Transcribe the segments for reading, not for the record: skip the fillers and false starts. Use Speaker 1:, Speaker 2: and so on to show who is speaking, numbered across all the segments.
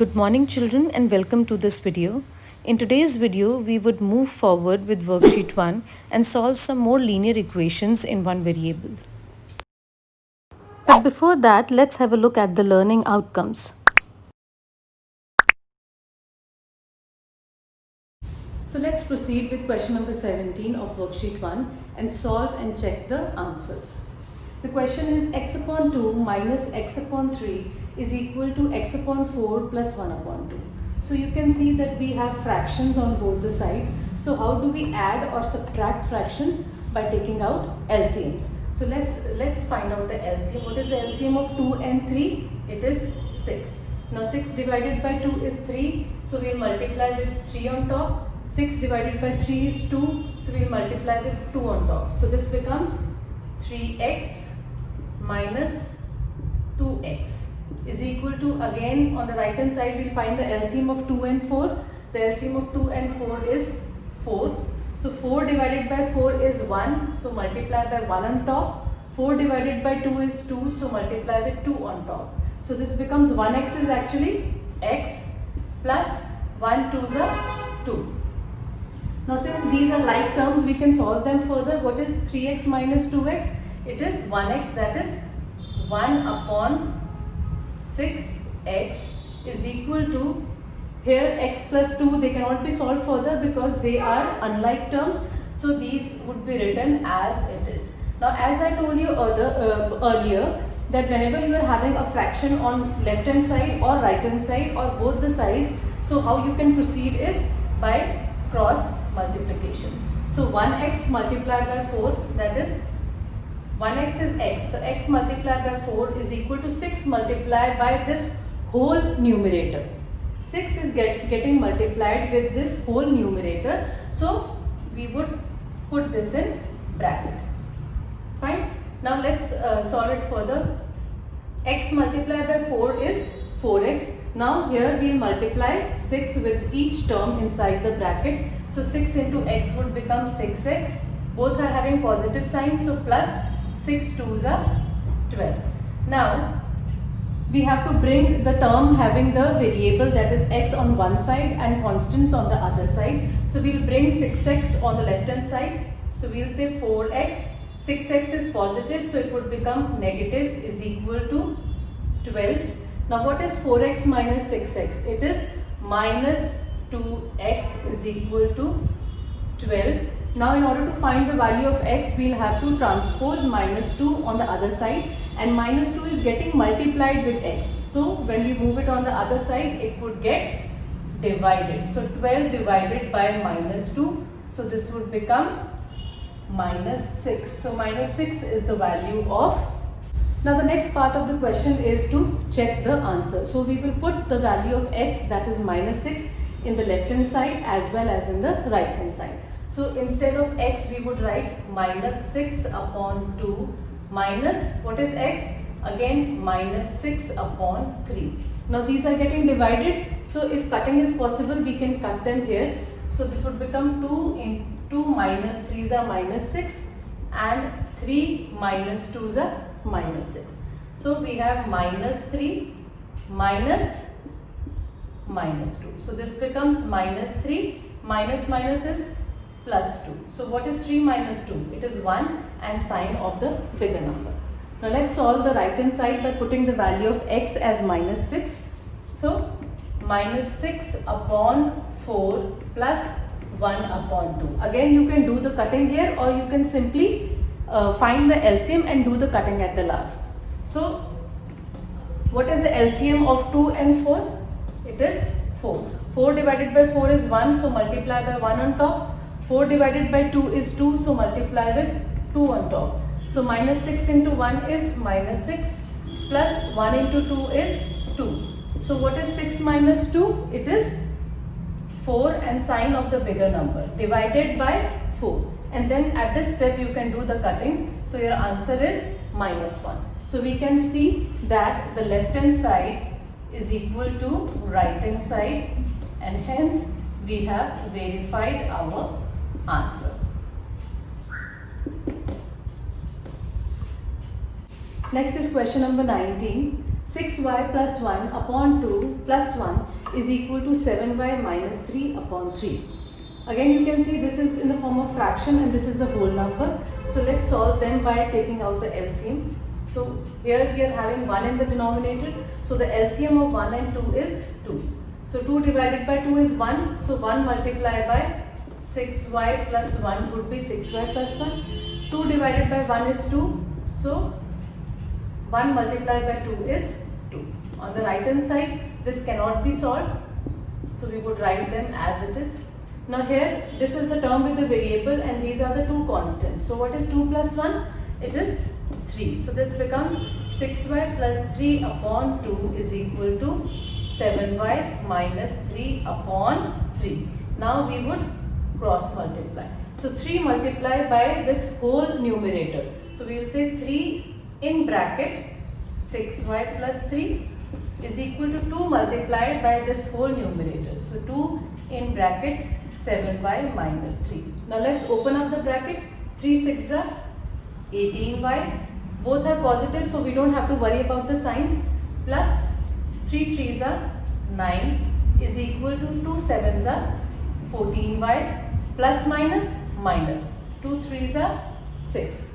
Speaker 1: Good morning children and welcome to this video. In today's video, we would move forward with worksheet 1 and solve some more linear equations in one variable. But before that, let's have a look at the learning outcomes. So let's proceed with question number 17 of worksheet 1 and solve and check the answers. The question is x upon 2 minus x upon 3 is equal to x upon 4 plus 1 upon 2. So you can see that we have fractions on both the sides. So how do we add or subtract fractions? By taking out LCMs. So let's find out the LCM. What is the LCM of 2 and 3? It is 6. Now 6 divided by 2 is 3. So we'll multiply with 3 on top. 6 divided by 3 is 2. So we'll multiply with 2 on top. So this becomes 3x minus 2x is equal to, again on the right hand side we'll find the LCM of 2 and 4. The LCM of 2 and 4 is 4. So 4 divided by 4 is 1. So multiply by 1 on top. 4 divided by 2 is 2. So multiply with 2 on top. So this becomes 1x is actually x plus 1 2s are 2. Now since these are like terms, we can solve them further. What is 3x minus 2x? It is 1x, that is 1 upon 6x is equal to, here x plus 2, they cannot be solved further because they are unlike terms. So these would be written as it is. Now as I told you earlier, that whenever you are having a fraction on left hand side or right hand side or both the sides, so how you can proceed is by cross multiplication. So 1x multiplied by 4, that is 1x is x, so x multiplied by 4 is equal to 6 multiplied by this whole numerator. 6 is getting multiplied with this whole numerator, so we would put this in bracket. Fine. Now let's solve it further. X multiplied by 4 is 4x. Now here we will multiply 6 with each term inside the bracket. So 6 into x would become 6x. Both are having positive signs, so plus 6 2s are 12. Now we have to bring the term having the variable, that is x, on one side and constants on the other side. So we will bring 6x on the left hand side. So we will say 4x. 6x is positive, so it would become negative is equal to 12. Now what is 4x minus 6x? It is minus 2x is equal to 12. Now in order to find the value of x, we will have to transpose minus 2 on the other side, and minus 2 is getting multiplied with x. So when we move it on the other side, it would get divided. So 12 divided by minus 2. So this would become minus 6. So minus 6 is the value of. Now the next part of the question is to check the answer. So we will put the value of x, that is minus 6, in the left hand side as well as in the right hand side. So instead of x, we would write minus 6 upon 2 minus, what is x? Again minus 6 upon 3. Now these are getting divided. So if cutting is possible, we can cut them here. So this would become 2 in 2 minus 3s are minus 6 and 3 minus 2s are minus 6. So we have minus 3 minus minus 2. So this becomes minus 3, minus minus is plus 2. So what is 3 minus 2? It is 1 and sign of the bigger number. Now let's solve the right hand side by putting the value of x as minus 6. So minus 6 upon 4 plus 1 upon 2. Again you can do the cutting here, or you can simply find the LCM and do the cutting at the last. So what is the LCM of 2 and 4? It is 4. 4 divided by 4 is 1, so multiply by 1 on top. 4 divided by 2 is 2, so multiply with 2 on top. So minus 6 into 1 is minus 6 plus 1 into 2 is 2. So what is 6 minus 2? It is 4 and sign of the bigger number divided by 4. And then at this step you can do the cutting. So your answer is minus 1. So we can see that the left hand side is equal to right hand side, and hence we have verified our answer. Next is question number 19. 6y plus 1 upon 2 plus 1 is equal to 7y minus 3 upon 3. Again you can see this is in the form of fraction and this is a whole number. So let's solve them by taking out the LCM. So here we are having 1 in the denominator. So the LCM of 1 and 2 is 2. So 2 divided by 2 is 1. So 1 multiplied by 6y plus 1 would be 6y plus 1. 2 divided by 1 is 2. So 1 multiplied by 2 is 2. On the right hand side, this cannot be solved. So we would write them as it is. Now here, this is the term with the variable and these are the two constants. So what is 2 plus 1? It is 3. So this becomes 6y plus 3 upon 2 is equal to 7y minus 3 upon 3. Now we would cross multiply. So 3 multiplied by this whole numerator. So we will say 3 in bracket 6y plus 3 is equal to 2 multiplied by this whole numerator. So 2 in bracket 7y minus 3. Now let's open up the bracket. 3 6 are 18y. Both are positive, so we don't have to worry about the signs. Plus 3 3s are 9 is equal to 2 7s are 14y. Plus minus minus 2 3s are 6.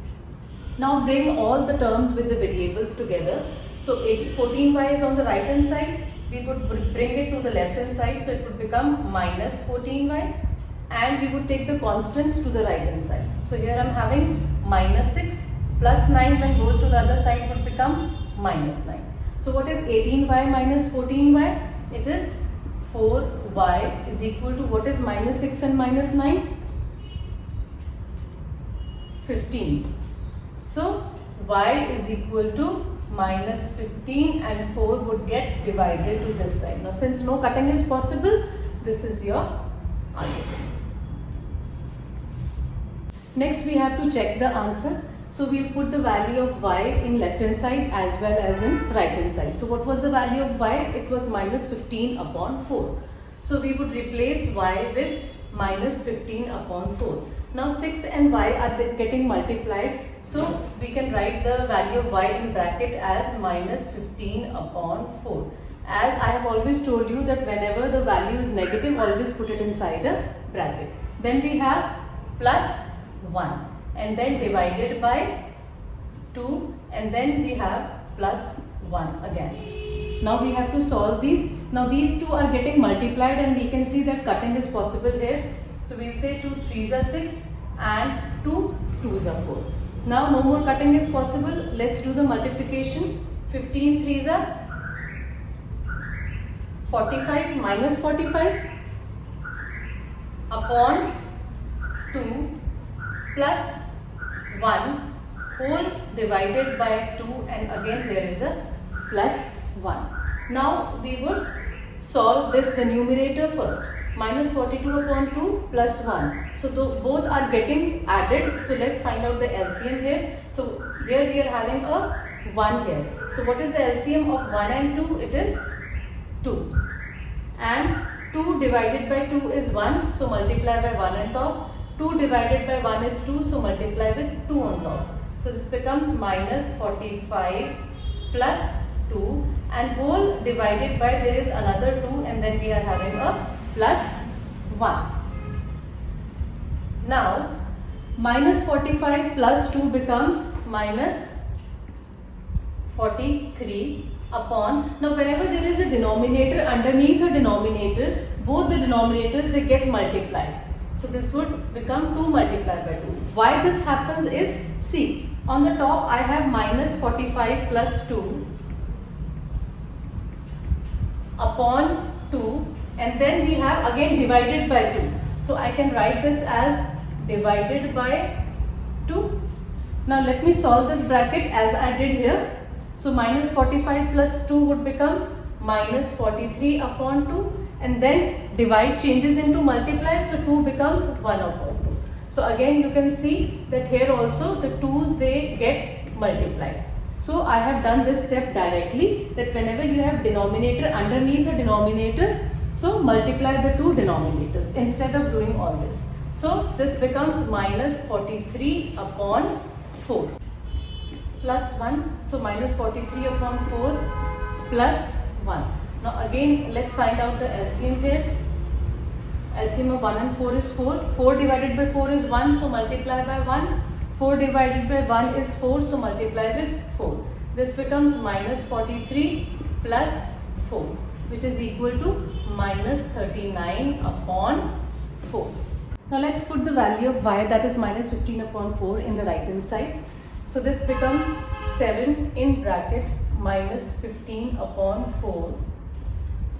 Speaker 1: Now bring all the terms with the variables together. So 14y is on the right hand side. We would bring it to the left hand side. So it would become minus 14y. And we would take the constants to the right hand side. So here I am having minus 6 plus 9 when goes to the other side would become minus 9. So what is 18y minus 14y? It is 4y is equal to what is minus 6 and minus 9? 15. So y is equal to minus 15 and 4 would get divided to this side. Now since no cutting is possible, this is your answer. Next we have to check the answer. So we'll put the value of y in left hand side as well as in right hand side. So what was the value of y? It was minus 15 upon 4. So we would replace y with minus 15 upon 4. Now 6 and y are getting multiplied. So we can write the value of y in bracket as minus 15 upon 4. As I have always told you that whenever the value is negative, always put it inside a bracket. Then we have plus 1 and then divided by 2 and then we have plus 1 again. Now we have to solve these. Now these two are getting multiplied and we can see that cutting is possible here. So we will say 2 3s are 6 and 2 2s are 4. Now no more cutting is possible. Let's do the multiplication. 15 3s are 45 minus 45 upon 2 plus 1 whole divided by 2 and again there is a plus 1. Now we would solve this, the numerator first. Minus 42 upon 2 plus 1. So both are getting added. So let's find out the LCM here. So here we are having a 1 here. So what is the LCM of 1 and 2? It is 2. And 2 divided by 2 is 1. So multiply by 1 on top. 2 divided by 1 is 2. So multiply with 2 on top. So this becomes minus 45 plus 2 and whole divided by there is another 2 and then we are having a plus 1. Now minus 45 plus 2 becomes minus 43 upon, now whenever there is a denominator underneath a denominator, both the denominators they get multiplied. So this would become 2 multiplied by 2. Why this happens is, see, on the top I have minus 45 plus 2 upon 2 and then we have again divided by 2. So I can write this as divided by 2. Now let me solve this bracket as I did here. So minus 45 plus 2 would become minus 43 upon 2 and then divide changes into multiply. So 2 becomes 1 upon 2. So again you can see that here also the 2's they get multiplied. So I have done this step directly, that whenever you have denominator underneath a denominator, so multiply the two denominators instead of doing all this. So this becomes minus 43 upon 4 plus 1. So minus 43 upon 4 plus 1. Now again let's find out the LCM here. LCM of 1 and 4 is 4. 4 divided by 4 is 1, so multiply by 1. 4 divided by 1 is 4, so multiply with 4. This becomes minus 43 plus 4, which is equal to minus 39 upon 4. Now let's put the value of y, that is minus 15 upon 4, in the right hand side. So this becomes 7 in bracket minus 15 upon 4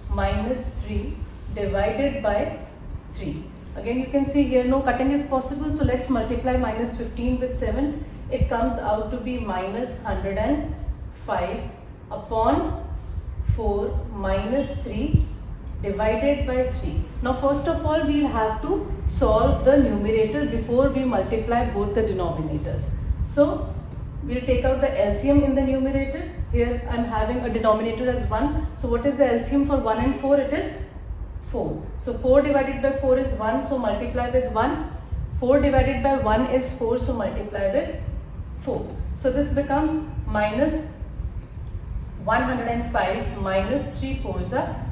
Speaker 1: minus 3 divided by 3. Again you can see here no cutting is possible, so let's multiply minus 15 with 7. It comes out to be minus 105 upon 4 minus 3 divided by 3. Now first of all we will have to solve the numerator before we multiply both the denominators. So we will take out the LCM in the numerator. Here I am having a denominator as 1. So what is the LCM for 1 and 4? It is 4. So 4 divided by 4 is 1, so multiply with 1. 4 divided by 1 is 4, so multiply with 4. So this becomes minus 105 minus 3 4s are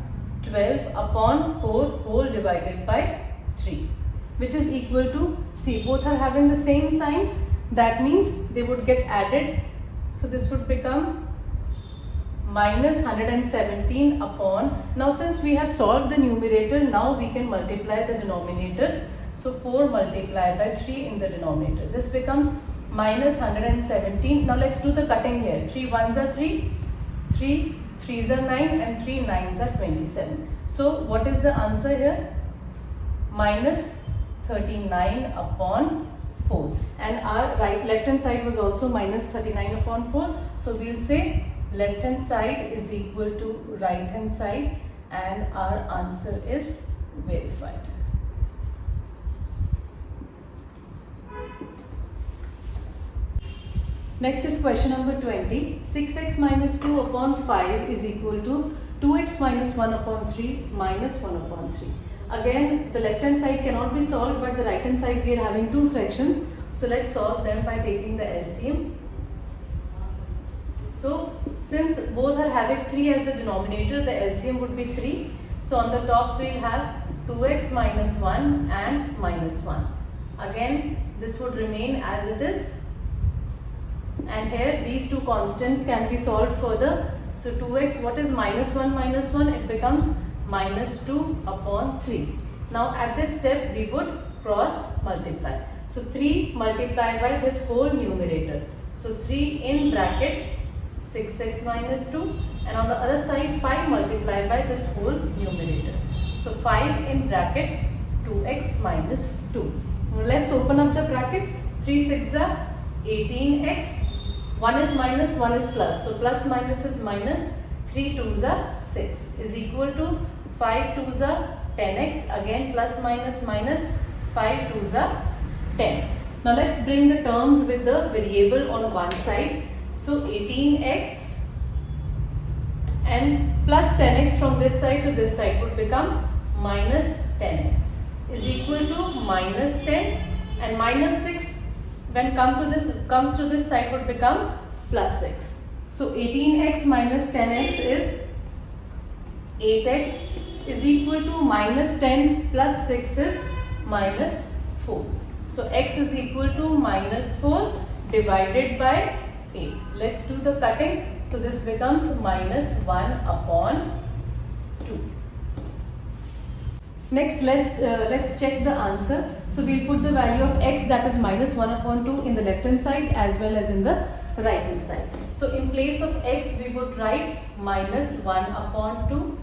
Speaker 1: 12 upon 4 whole divided by 3, which is equal to, see, both are having the same signs, that means they would get added. So this would become minus 117 upon, now since we have solved the numerator, now we can multiply the denominators. So 4 multiplied by 3 in the denominator. This becomes minus 117. Now let's do the cutting here. 3 1s are 3, 3 3s are 9 and 3 9s are 27. So what is the answer here? Minus 39 upon 4. And our left hand side was also minus 39 upon 4. So we'll say left hand side is equal to right hand side, and our answer is verified. Next is question number 20. 6x minus 2 upon 5 is equal to 2x minus 1 upon 3 minus 1 upon 3. Again, the left hand side cannot be solved, but the right hand side we are having two fractions. So let's solve them by taking the LCM. So since both are having 3 as the denominator, the LCM would be 3. So on the top we will have 2x minus 1 and minus 1. Again, this would remain as it is. And here these two constants can be solved further. So 2x, what is minus 1 minus 1? It becomes minus 2 upon 3. Now at this step we would cross multiply. So 3 multiplied by this whole numerator. So 3 in bracket 6x minus 2, and on the other side 5 multiplied by this whole numerator. So 5 in bracket 2x minus 2. Now let's open up the bracket. 3 6s are 18x. 1 is minus, 1 is plus. So plus minus is minus. 3 2s are 6 is equal to 5 2s are 10x. Again plus minus minus. 5 2s are 10. Now let's bring the terms with the variable on one side. So 18x and plus 10x from this side to this side would become minus 10x is equal to minus 10, and minus 6 when comes to this side would become plus 6. So 18x minus 10x is 8x is equal to minus 10 plus 6 is minus 4. So x is equal to minus 4 divided by 8. Let's do the cutting. So this becomes minus 1 upon 2. Next let's check the answer. So we'll put the value of x, that is minus 1 upon 2, in the left hand side as well as in the right hand side. So in place of x we would write minus 1 upon 2,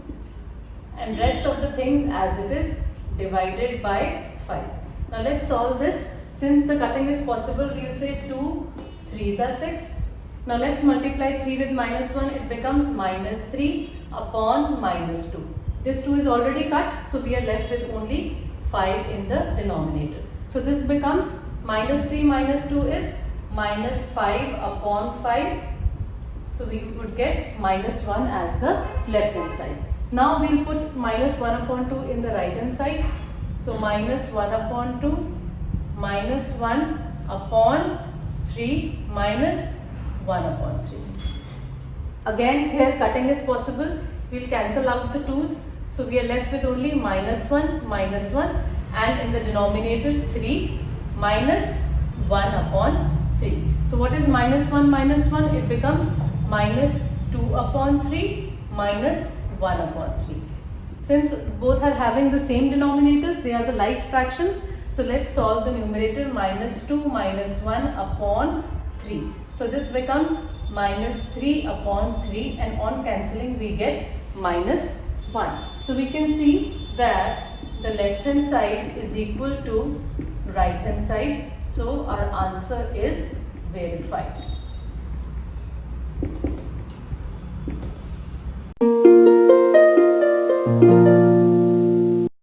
Speaker 1: and rest of the things as it is divided by 5. Now let's solve this. Since the cutting is possible, we will say 2 3s are 6. Now let's multiply 3 with minus 1. It becomes minus 3 upon minus 2. This 2 is already cut, so we are left with only 5 in the denominator. So this becomes minus 3 minus 2 is minus 5 upon 5. So we would get minus 1 as the left hand side. Now we will put minus 1 upon 2 in the right hand side. So minus 1 upon 2 minus 1 upon 3 minus 1 upon 3. Again here cutting is possible. We'll cancel out the 2's. So we are left with only -1 and in the denominator 3 minus 1 upon 3. So what is -1? It becomes -2 upon 3 minus 1 upon 3. Since both are having the same denominators, they are the like fractions. So let's solve the numerator. -2 minus 1 upon 3. So this becomes -3 upon 3, and on cancelling we get -1. So we can see that the left hand side is equal to right hand side. So our answer is verified.